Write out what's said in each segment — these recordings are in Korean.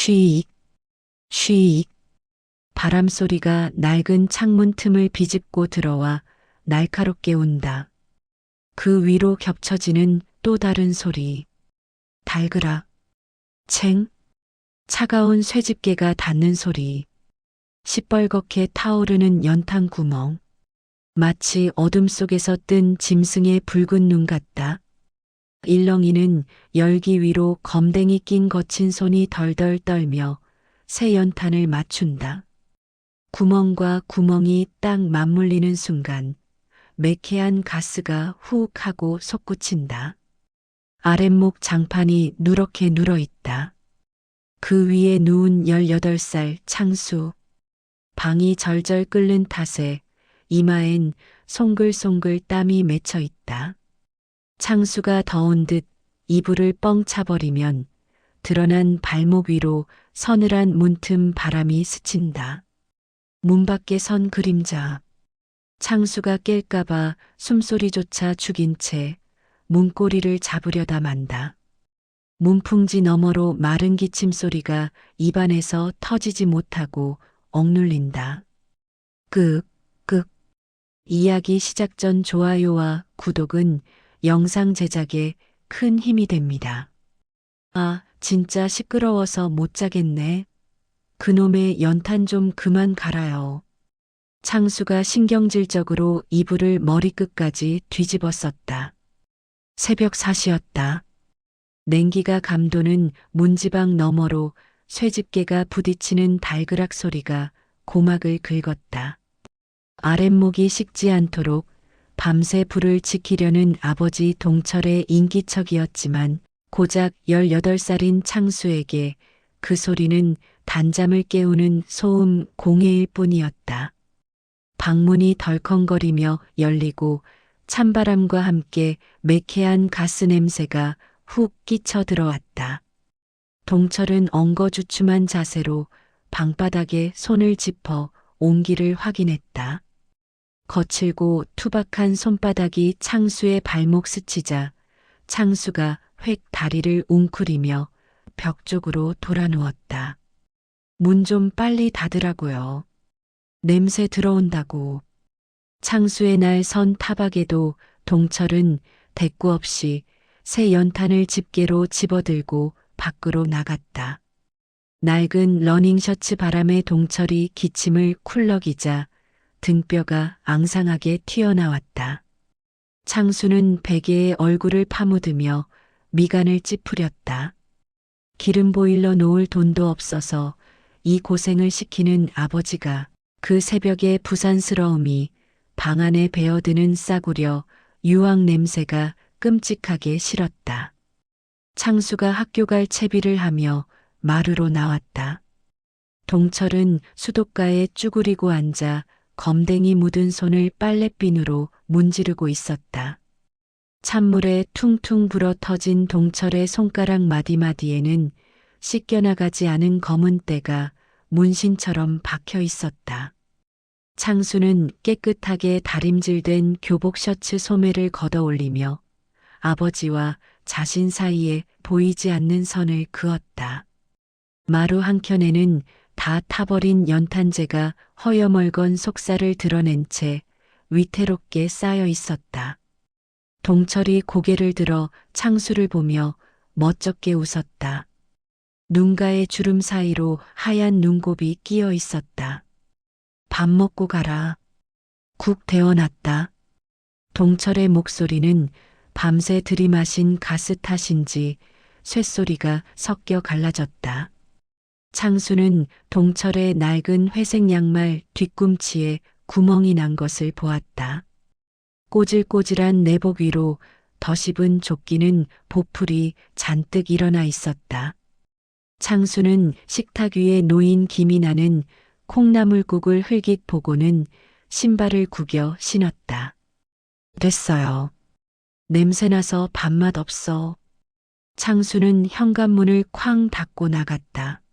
쉬익, 쉬익. 바람 소리가 낡은 창문 틈을 비집고 들어와 날카롭게 운다. 그 위로 겹쳐지는 또 다른 소리. 달그락, 챙, 차가운 쇠집게가 닿는 소리. 시뻘겋게 타오르는 연탄 구멍. 마치 어둠 속에서 뜬 짐승의 붉은 눈 같다. 일렁이는 열기 위로 검댕이 낀 거친 손이 덜덜 떨며 새 연탄을 맞춘다. 구멍과 구멍이 딱 맞물리는 순간 매캐한 가스가 훅 하고 솟구친다. 아랫목 장판이 누렇게 눌어있다. 그 위에 누운 18살 창수. 방이 절절 끓는 탓에 이마엔 송글송글 땀이 맺혀 있다. 창수가 더운 듯 이불을 뻥 차버리면 드러난 발목 위로 서늘한 문틈 바람이 스친다. 문 밖에 선 그림자. 창수가 깰까봐 숨소리조차 죽인 채 문고리를 잡으려다 만다. 문풍지 너머로 마른 기침 소리가 입안에서 터지지 못하고 억눌린다. 끄. 이야기 시작 전 좋아요와 구독은 영상 제작에 큰 힘이 됩니다. 아, 진짜 시끄러워서 못 자겠네. 그놈의 연탄 좀 그만 갈아요. 창수가 신경질적으로 이불을 머리끝까지 뒤집어 썼다. 새벽 4시였다. 냉기가 감도는 문지방 너머로 쇠집게가 부딪히는 달그락 소리가 고막을 긁었다. 아랫목이 식지 않도록 밤새 불을 지키려는 아버지 동철의 인기척이었지만 고작 18살인 창수에게 그 소리는 단잠을 깨우는 소음 공해일 뿐이었다. 방문이 덜컹거리며 열리고 찬바람과 함께 매캐한 가스 냄새가 훅 끼쳐 들어왔다. 동철은 엉거주춤한 자세로 방바닥에 손을 짚어 온기를 확인했다. 거칠고 투박한 손바닥이 창수의 발목 스치자 창수가 획 다리를 웅크리며 벽 쪽으로 돌아 누웠다. 문 좀 빨리 닫으라고요. 냄새 들어온다고. 창수의 날 선 타박에도 동철은 대꾸 없이 새 연탄을 집게로 집어들고 밖으로 나갔다. 낡은 러닝셔츠 바람에 동철이 기침을 쿨럭이자 등뼈가 앙상하게 튀어나왔다. 창수는 베개에 얼굴을 파묻으며 미간을 찌푸렸다. 기름 보일러 놓을 돈도 없어서 이 고생을 시키는 아버지가 그 새벽의 부산스러움이 방 안에 배어드는 싸구려 유황 냄새가 끔찍하게 싫었다. 창수가 학교 갈 채비를 하며 마루로 나왔다. 동철은 수도가에 쭈그리고 앉아 검댕이 묻은 손을 빨랫비누로 문지르고 있었다. 찬물에 퉁퉁 불어 터진 동철의 손가락 마디마디에는 씻겨나가지 않은 검은 때가 문신처럼 박혀 있었다. 창수는 깨끗하게 다림질된 교복 셔츠 소매를 걷어 올리며 아버지와 자신 사이에 보이지 않는 선을 그었다. 마루 한켠에는 다 타버린 연탄재가 허여멀건 속살을 드러낸 채 위태롭게 쌓여 있었다. 동철이 고개를 들어 창수를 보며 멋쩍게 웃었다. 눈가의 주름 사이로 하얀 눈곱이 끼어 있었다. 밥 먹고 가라. 국 데워놨다. 동철의 목소리는 밤새 들이마신 가스 탓인지 쇳소리가 섞여 갈라졌다. 창수는 동철의 낡은 회색 양말 뒤꿈치에 구멍이 난 것을 보았다. 꼬질꼬질한 내복 위로 덧입은 조끼는 보풀이 잔뜩 일어나 있었다. 창수는 식탁 위에 놓인 김이 나는 콩나물국을 흘깃 보고는 신발을 구겨 신었다. 됐어요. 냄새나서 밥맛 없어. 창수는 현관문을 쾅 닫고 나갔다.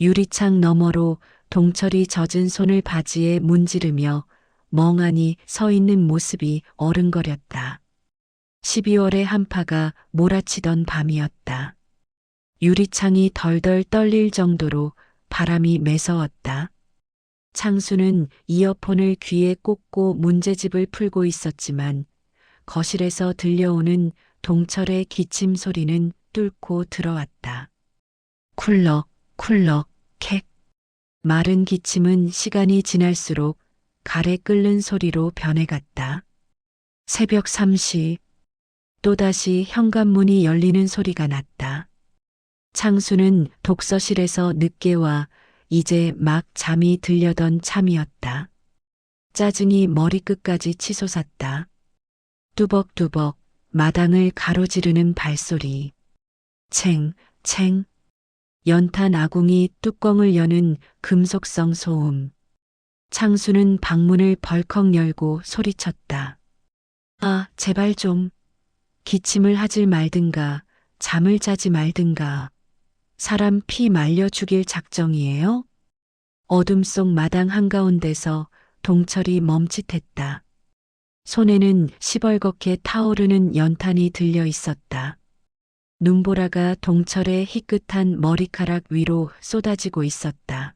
유리창 너머로 동철이 젖은 손을 바지에 문지르며 멍하니 서 있는 모습이 어른거렸다. 12월의 한파가 몰아치던 밤이었다. 유리창이 덜덜 떨릴 정도로 바람이 매서웠다. 창수는 이어폰을 귀에 꽂고 문제집을 풀고 있었지만 거실에서 들려오는 동철의 기침 소리는 뚫고 들어왔다. 쿨럭, 쿨럭, 캑. 마른 기침은 시간이 지날수록 가래 끓는 소리로 변해갔다. 새벽 3시, 또다시 현관문이 열리는 소리가 났다. 창수는 독서실에서 늦게 와 이제 막 잠이 들려던 참이었다. 짜증이 머리끝까지 치솟았다. 뚜벅뚜벅 마당을 가로지르는 발소리. 챙, 챙. 연탄 아궁이 뚜껑을 여는 금속성 소음. 창수는 방문을 벌컥 열고 소리쳤다. 아, 제발 좀. 기침을 하질 말든가, 잠을 자지 말든가. 사람 피 말려 죽일 작정이에요? 어둠 속 마당 한가운데서 동철이 멈칫했다. 손에는 시벌겋게 타오르는 연탄이 들려 있었다. 눈보라가 동철의 희끗한 머리카락 위로 쏟아지고 있었다.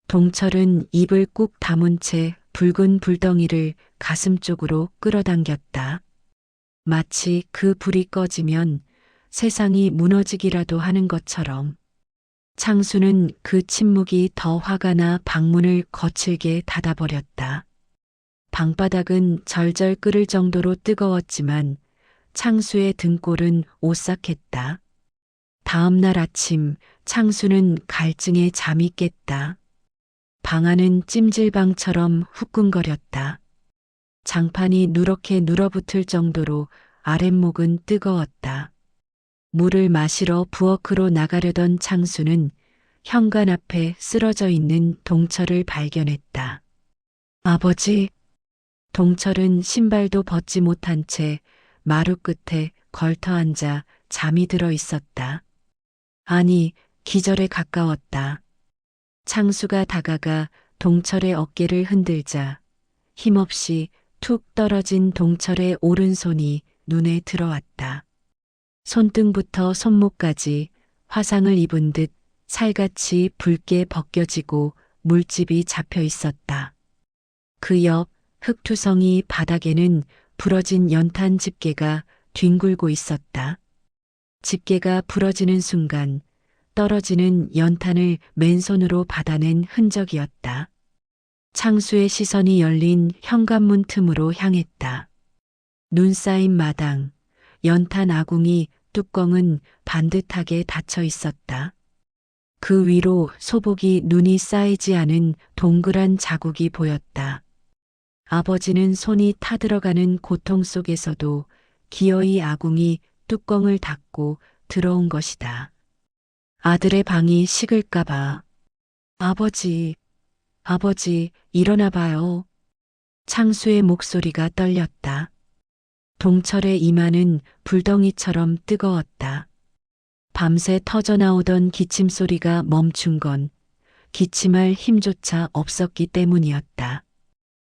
동철은 입을 꾹 다문 채 붉은 불덩이를 가슴 쪽으로 끌어당겼다. 마치 그 불이 꺼지면 세상이 무너지기라도 하는 것처럼. 창수는 그 침묵이 더 화가 나 방문을 거칠게 닫아버렸다. 방바닥은 절절 끓을 정도로 뜨거웠지만 창수의 등골은 오싹했다. 다음 날 아침 창수는 갈증에 잠이 깼다. 방 안은 찜질방처럼 후끈거렸다. 장판이 누렇게 눌어붙을 정도로 아랫목은 뜨거웠다. 물을 마시러 부엌으로 나가려던 창수는 현관 앞에 쓰러져 있는 동철을 발견했다. 아버지. 동철은 신발도 벗지 못한 채 마루 끝에 걸터 앉아 잠이 들어 있었다. 아니, 기절에 가까웠다. 창수가 다가가 동철의 어깨를 흔들자 힘없이 툭 떨어진 동철의 오른손이 눈에 들어왔다. 손등부터 손목까지 화상을 입은 듯 살같이 붉게 벗겨지고 물집이 잡혀 있었다. 그 옆 흙투성이 바닥에는 부러진 연탄 집게가 뒹굴고 있었다. 집게가 부러지는 순간 떨어지는 연탄을 맨손으로 받아낸 흔적이었다. 창수의 시선이 열린 현관문 틈으로 향했다. 눈 쌓인 마당, 연탄 아궁이 뚜껑은 반듯하게 닫혀 있었다. 그 위로 소복이 눈이 쌓이지 않은 동그란 자국이 보였다. 아버지는 손이 타들어가는 고통 속에서도 기어이 아궁이 뚜껑을 닫고 들어온 것이다. 아들의 방이 식을까봐. 아버지, 아버지, 일어나 봐요. 창수의 목소리가 떨렸다. 동철의 이마는 불덩이처럼 뜨거웠다. 밤새 터져나오던 기침 소리가 멈춘 건 기침할 힘조차 없었기 때문이었다.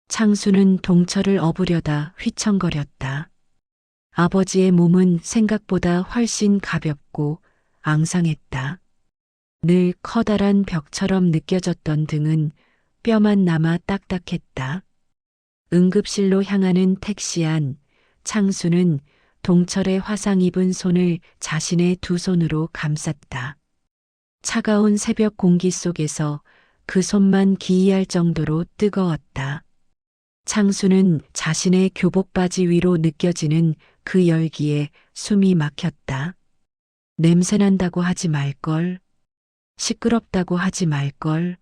창수는 동철을 업으려다 휘청거렸다. 아버지의 몸은 생각보다 훨씬 가볍고 앙상했다. 늘 커다란 벽처럼 느껴졌던 등은 뼈만 남아 딱딱했다. 응급실로 향하는 택시 안 창수는 동철의 화상 입은 손을 자신의 두 손으로 감쌌다. 차가운 새벽 공기 속에서 그 손만 기이할 정도로 뜨거웠다. 창수는 자신의 교복 바지 위로 느껴지는 그 열기에 숨이 막혔다. 냄새난다고 하지 말걸. 시끄럽다고 하지 말걸.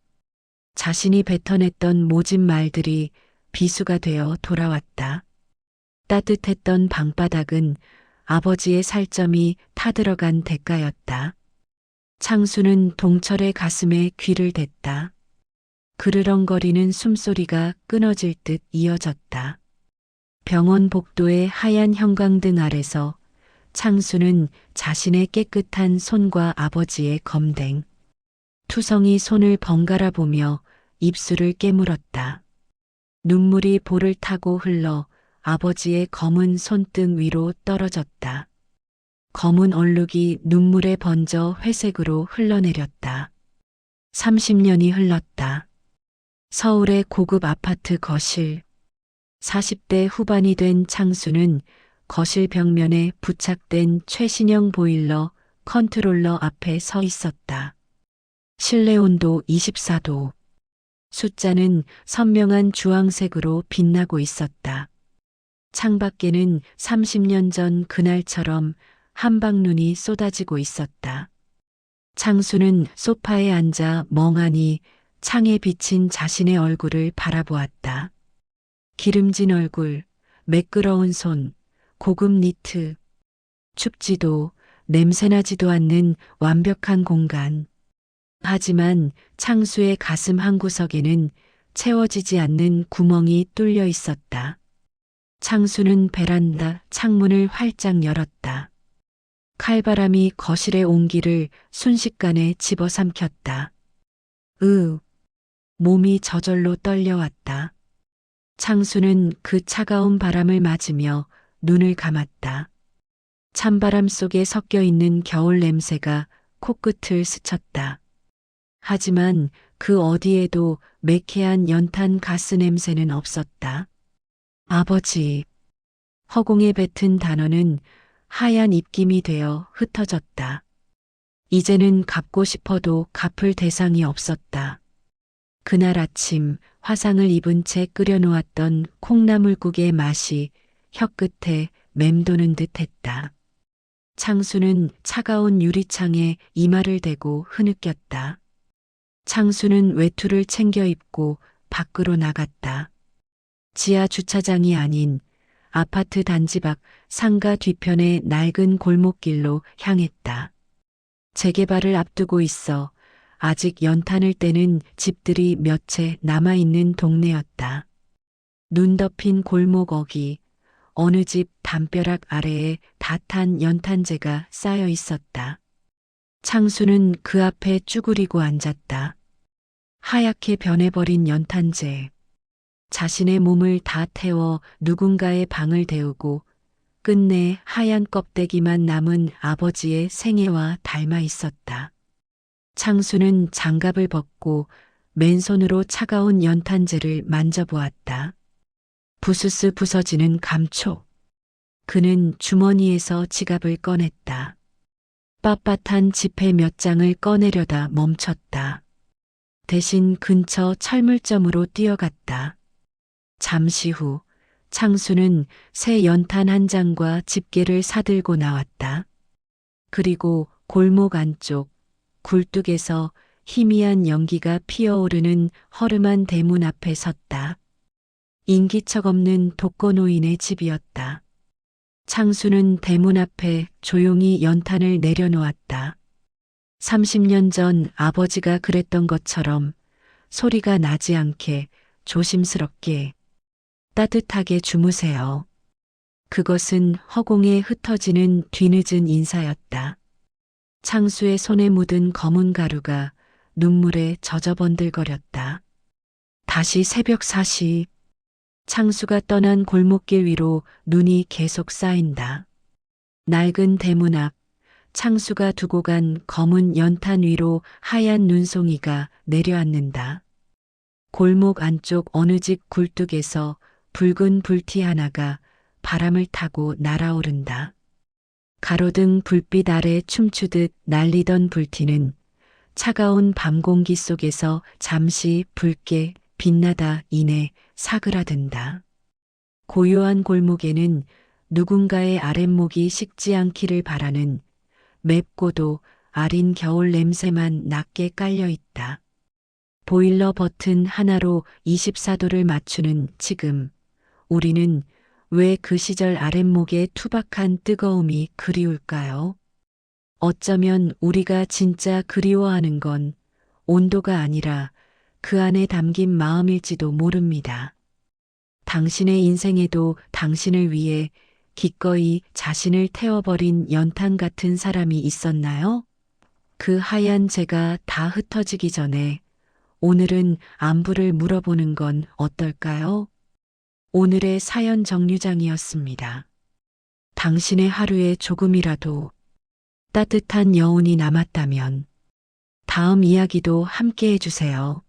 자신이 뱉어냈던 모진 말들이 비수가 되어 돌아왔다. 따뜻했던 방바닥은 아버지의 살점이 타들어간 대가였다. 창수는 동철의 가슴에 귀를 댔다. 그르렁거리는 숨소리가 끊어질 듯 이어졌다. 병원 복도의 하얀 형광등 아래서 창수는 자신의 깨끗한 손과 아버지의 검댕, 투성이 손을 번갈아 보며 입술을 깨물었다. 눈물이 볼을 타고 흘러 아버지의 검은 손등 위로 떨어졌다. 검은 얼룩이 눈물에 번져 회색으로 흘러내렸다. 30년이 흘렀다. 서울의 고급 아파트 거실. 40대 후반이 된 창수는 거실 벽면에 부착된 최신형 보일러 컨트롤러 앞에 서 있었다. 실내 온도 24도. 숫자는 선명한 주황색으로 빛나고 있었다. 창밖에는 30년 전 그날처럼 한방눈이 쏟아지고 있었다. 창수는 소파에 앉아 멍하니 창에 비친 자신의 얼굴을 바라보았다. 기름진 얼굴, 매끄러운 손, 고급 니트, 춥지도 냄새나지도 않는 완벽한 공간. 하지만 창수의 가슴 한구석에는 채워지지 않는 구멍이 뚫려 있었다. 창수는 베란다 창문을 활짝 열었다. 칼바람이 거실의 온기를 순식간에 집어삼켰다. 몸이 저절로 떨려왔다. 창수는 그 차가운 바람을 맞으며 눈을 감았다. 찬바람 속에 섞여 있는 겨울 냄새가 코끝을 스쳤다. 하지만 그 어디에도 매캐한 연탄 가스 냄새는 없었다. 아버지. 허공에 뱉은 단어는 하얀 입김이 되어 흩어졌다. 이제는 갚고 싶어도 갚을 대상이 없었다. 그날 아침 화상을 입은 채 끓여놓았던 콩나물국의 맛이 혀끝에 맴도는 듯 했다. 창수는 차가운 유리창에 이마를 대고 흐느꼈다. 창수는 외투를 챙겨 입고 밖으로 나갔다. 지하 주차장이 아닌 아파트 단지 밖 상가 뒤편의 낡은 골목길로 향했다. 재개발을 앞두고 있어 아직 연탄을 떼는 집들이 몇 채 남아있는 동네였다. 눈 덮인 골목 어귀, 어느 집 담벼락 아래에 다 탄 연탄재가 쌓여 있었다. 창수는 그 앞에 쭈그리고 앉았다. 하얗게 변해버린 연탄재. 자신의 몸을 다 태워 누군가의 방을 데우고 끝내 하얀 껍데기만 남은 아버지의 생애와 닮아 있었다. 창수는 장갑을 벗고 맨손으로 차가운 연탄재를 만져보았다. 부스스 부서지는 감촉. 그는 주머니에서 지갑을 꺼냈다. 빳빳한 지폐 몇 장을 꺼내려다 멈췄다. 대신 근처 철물점으로 뛰어갔다. 잠시 후 창수는 새 연탄 한 장과 집게를 사들고 나왔다. 그리고 골목 안쪽 굴뚝에서 희미한 연기가 피어오르는 허름한 대문 앞에 섰다. 인기척 없는 독거노인의 집이었다. 창수는 대문 앞에 조용히 연탄을 내려놓았다. 30년 전 아버지가 그랬던 것처럼 소리가 나지 않게 조심스럽게 따뜻하게 주무세요. 그것은 허공에 흩어지는 뒤늦은 인사였다. 창수의 손에 묻은 검은 가루가 눈물에 젖어번들거렸다. 다시 새벽 4시. 창수가 떠난 골목길 위로 눈이 계속 쌓인다. 낡은 대문 앞, 창수가 두고 간 검은 연탄 위로 하얀 눈송이가 내려앉는다. 골목 안쪽 어느 집 굴뚝에서 붉은 불티 하나가 바람을 타고 날아오른다. 가로등 불빛 아래 춤추듯 날리던 불티는 차가운 밤 공기 속에서 잠시 붉게 빛나다 이내 사그라든다. 고요한 골목에는 누군가의 아랫목이 식지 않기를 바라는 맵고도 아린 겨울 냄새만 낮게 깔려 있다. 보일러 버튼 하나로 24도를 맞추는 지금, 우리는 왜 그 시절 아랫목의 투박한 뜨거움이 그리울까요? 어쩌면 우리가 진짜 그리워하는 건 온도가 아니라 그 안에 담긴 마음일지도 모릅니다. 당신의 인생에도 당신을 위해 기꺼이 자신을 태워버린 연탄 같은 사람이 있었나요? 그 하얀 재가 다 흩어지기 전에 오늘은 안부를 물어보는 건 어떨까요? 오늘의 사연 정류장이었습니다. 당신의 하루에 조금이라도 따뜻한 여운이 남았다면 다음 이야기도 함께 해주세요.